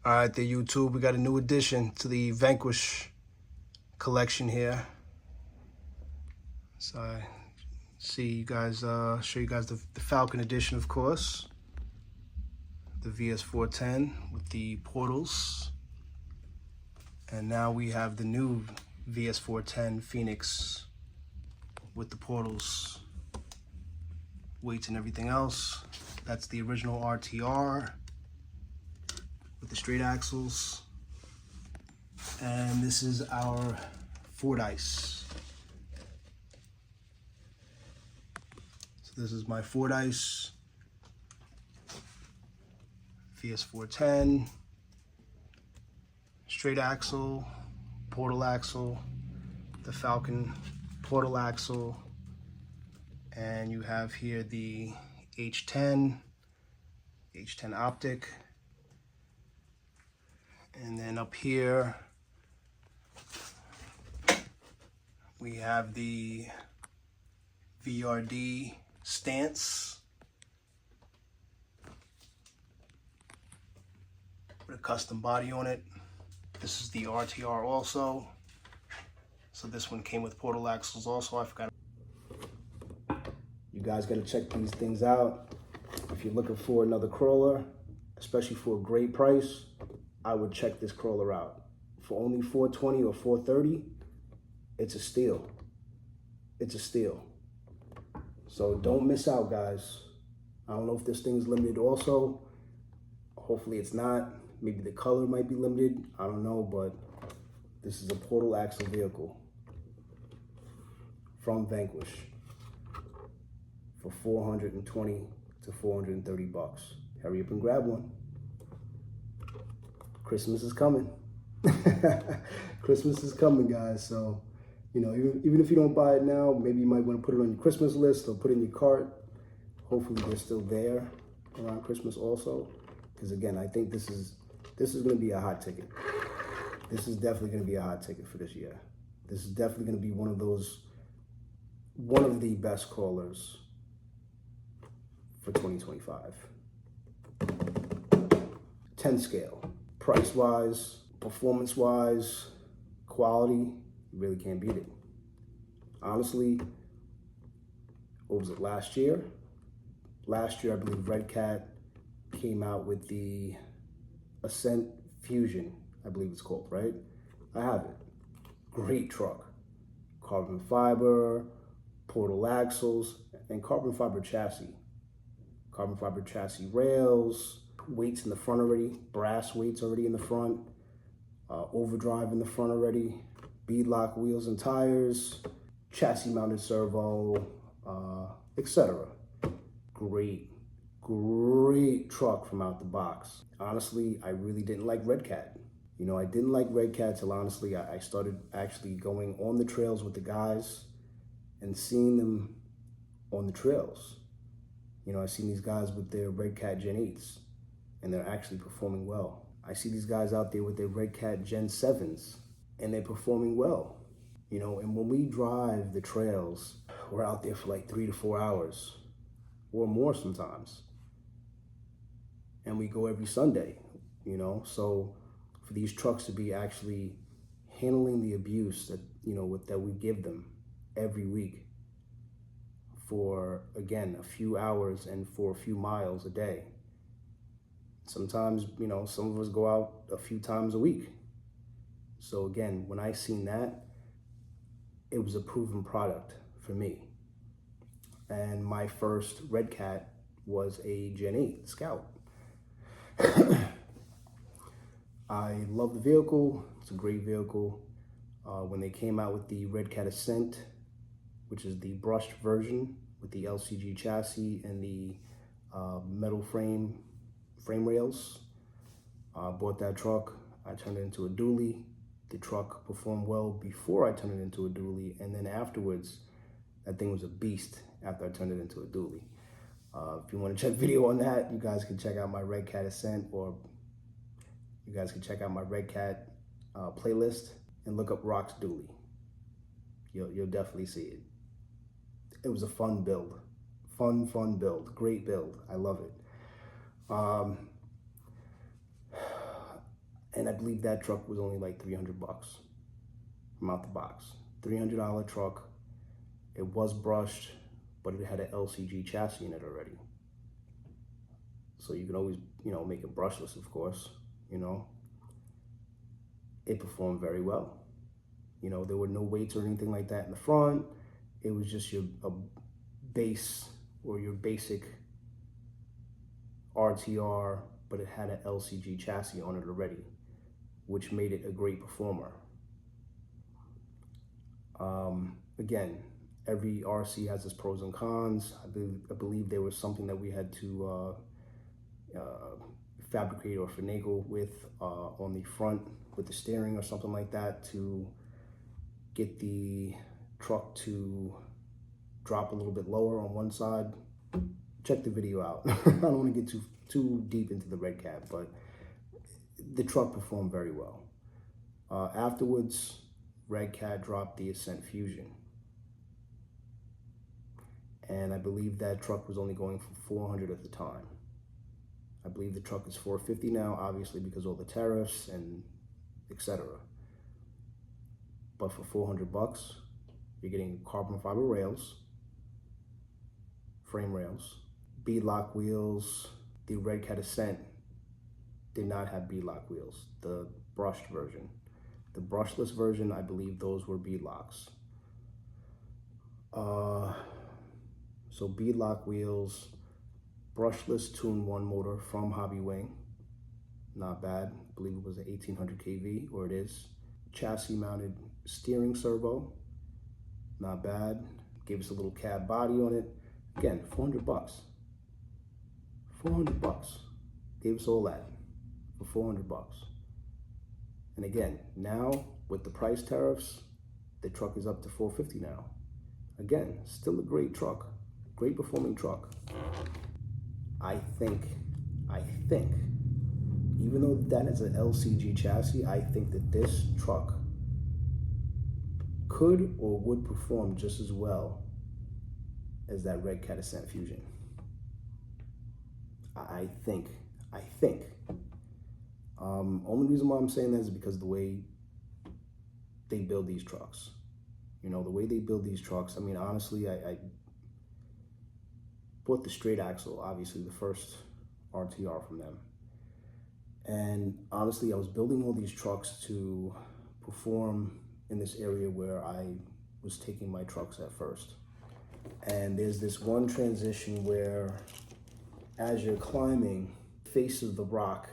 All right, there, YouTube. We got a new addition to the Vanquish collection here. So I see you guys, show you guys the Falcon edition, of course. The VS4-10 with the portals. And now we have the new VS4-10 Phoenix with the portals, weights and everything else. That's the original RTR with the straight axles. And this is our Fordyce. So this is my Fordyce VS4-10, straight axle, portal axle, the Falcon portal axle, and you have here the H10 optic. And then up here, we have the VRD stance with a custom body on it. This is the RTR also. So this one came with portal axles also, I forgot. You guys gotta check these things out. If you're looking for another crawler, especially for a great price, I would check this crawler out. For only $420 or $430, it's a steal. It's a steal. So don't miss out, guys. I don't know if this thing's limited also. Hopefully it's not. Maybe the color might be limited. I don't know, but this is a portal axle vehicle from Vanquish for $420 to $430. Hurry up and grab one. Christmas is coming. Christmas is coming, guys. So, you know, even if you don't buy it now, maybe you might want to put it on your Christmas list or put it in your cart. Hopefully they're still there around Christmas also. Because again, I think this is going to be a hot ticket. This is definitely going to be a hot ticket for this year. This is definitely going to be one of the best crawlers for 2025. 10 scale. Price-wise, performance-wise, quality, you really can't beat it. Honestly, what was it, last year? Last year, I believe Red Cat came out with the Ascent Fusion, I believe it's called, right? I have it. Great truck. Carbon fiber, portal axles, and carbon fiber chassis. Carbon fiber chassis rails, weights in the front already, brass weights already in the front, overdrive in the front already, beadlock wheels and tires, chassis mounted servo, etc. Great truck from out the box. Honestly, I really didn't like Red Cat. You know, I didn't like Red Cat till honestly I started actually going on the trails with the guys and seeing them on the trails. You know, I seen these guys with their Red Cat Gen 8s. And they're actually performing well. I see these guys out there with their Red Cat Gen 7s, and they're performing well. You know, and when we drive the trails, we're out there for like 3 to 4 hours, or more sometimes. And we go every Sunday, you know? So for these trucks to be actually handling the abuse that, you know, that we give them every week for, again, a few hours and for a few miles a day. Sometimes, you know, some of us go out a few times a week. So again, when I seen that, it was a proven product for me. And my first Red Cat was a Gen 8 Scout. I love the vehicle. It's a great vehicle. When they came out with the Red Cat Ascent, which is the brushed version with the LCG chassis and the metal frame rails. Bought that truck. I turned it into a dually. The truck performed well before I turned it into a dually, and then afterwards, that thing was a beast after I turned it into a dually. If you want to check video on that, you guys can check out my Red Cat Ascent, or you guys can check out my Red Cat playlist and look up Rock's Dually. You'll definitely see it. It was a fun build. Fun build. Great build. I love it. I believe that truck was only like 300 bucks from out the box. $300 truck. It was brushed, but it had an LCG chassis in it already. So you can always, make it brushless, of course, It performed very well. There were no weights or anything like that in the front. It was just a base or your basic RTR, but it had an LCG chassis on it already, which made it a great performer. Again, every RC has its pros and cons. I believe there was something that we had to fabricate or finagle with on the front with the steering or something like that to get the truck to drop a little bit lower on one side. Check the video out. I don't want to get too deep into the red cat, but the truck performed very well. Afterwards, Red Cat dropped the Ascent Fusion. And I believe that truck was only going for $400 at the time. I believe the truck is $450 now, obviously because of all the tariffs and etc. But for $400 bucks, you're getting carbon fiber rails, frame rails, beadlock wheels. The Red Cat Ascent did not have beadlock wheels, the brushed version. The brushless version, I believe those were beadlocks. So beadlock wheels, brushless Tune 1 motor from Hobby Wing. Not bad. I believe it was an 1800 kV, or it is. Chassis mounted steering servo. Not bad. Gave us a little cab body on it. Again, $400 bucks. $400 bucks. Gave us all that for $400 bucks. And again, now with the price tariffs, the truck is up to $450 now. Again, still a great truck, great performing truck. I think, even though that is an LCG chassis, I think that this truck could or would perform just as well as that Red Cat Ascent Fusion. I think. Only reason why I'm saying that is because of the way they build these trucks. The way they build these trucks, I mean, honestly, I bought the straight axle, obviously the first RTR from them. And honestly, I was building all these trucks to perform in this area where I was taking my trucks at first. And there's this one transition where as you're climbing, the face of the rock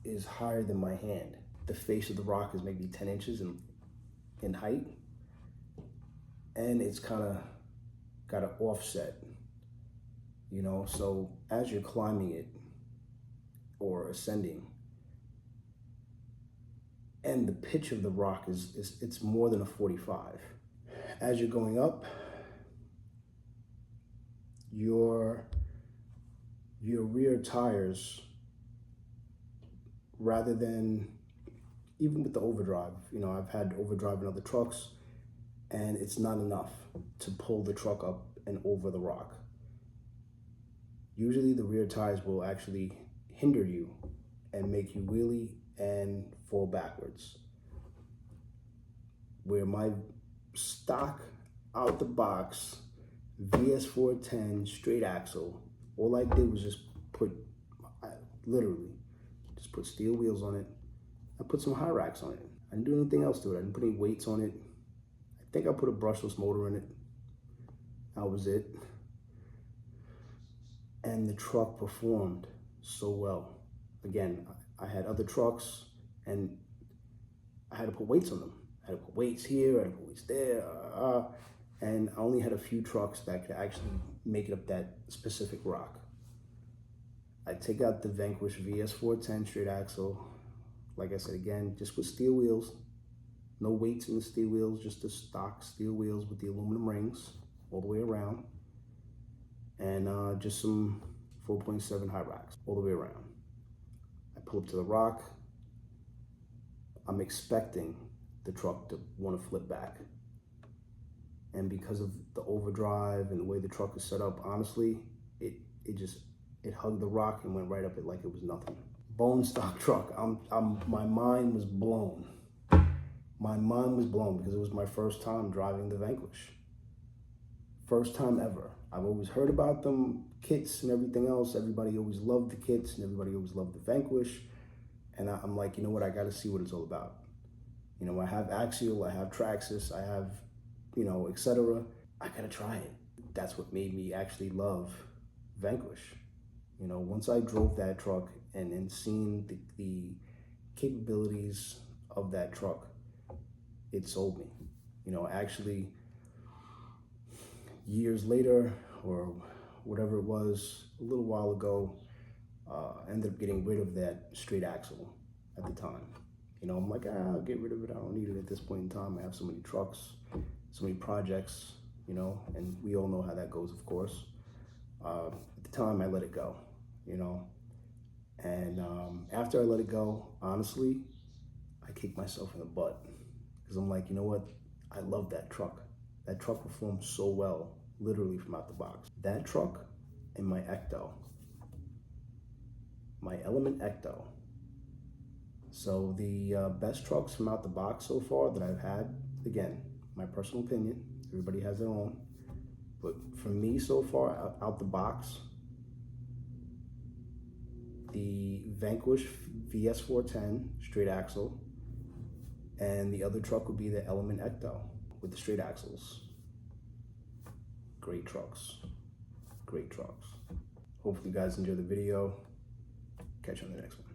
is higher than my hand. The face of the rock is maybe 10 inches in height. And it's kind of got an offset, so as you're climbing it or ascending, and the pitch of the rock it's more than a 45. As you're going up, your rear tires, rather than, even with the overdrive, I've had overdrive in other trucks, and it's not enough to pull the truck up and over the rock. Usually the rear tires will actually hinder you and make you wheelie and fall backwards. Where my stock out the box VS4-10 straight axle, all I did was just literally put steel wheels on it. I put some high racks on it. I didn't do anything else to it. I didn't put any weights on it. I think I put a brushless motor in it. That was it. And the truck performed so well. Again, I had other trucks and I had to put weights on them. I had to put weights here, I had to put weights there, and I only had a few trucks that could actually make it up that specific rock. I take out the Vanquish VS4-10 straight axle. Like I said, again, just with steel wheels. No weights in the steel wheels, just the stock steel wheels with the aluminum rings all the way around. And just some 4.7 high racks all the way around. I pull up to the rock. I'm expecting the truck to want to flip back. And because of the overdrive and the way the truck is set up, honestly, it hugged the rock and went right up it like it was nothing. bone stock truck. My mind was blown. My mind was blown because it was my first time driving the Vanquish. First time ever. I've always heard about them, kits and everything else. Everybody always loved the kits and everybody always loved the Vanquish. And I'm like, you know what? I got to see what it's all about. You know, I have Axial, I have Traxxas, I have, you know, etc. I got to try it. That's what made me actually love Vanquish. You know, once I drove that truck and seen the capabilities of that truck, it sold me. You know, actually, years later, or whatever it was, a little while ago, I ended up getting rid of that straight axle at the time. You know, I'm like, I'll get rid of it. I don't need it at this point in time. I have so many trucks, so many projects, you know, and we all know how that goes, of course. At the time, I let it go, you know. And after I let it go, honestly, I kicked myself in the butt because I'm like, you know what? I love that truck. That truck performed so well, literally from out the box. That truck and my Ecto, my Element Ecto. So the best trucks from out the box so far that I've had, again, my personal opinion, everybody has their own, but for me so far, out the box, the Vanquish VS4-10 straight axle, and the other truck would be the Element Ecto with the straight axles. Great trucks, great trucks. Hopefully you guys enjoy the video. Catch you on the next one.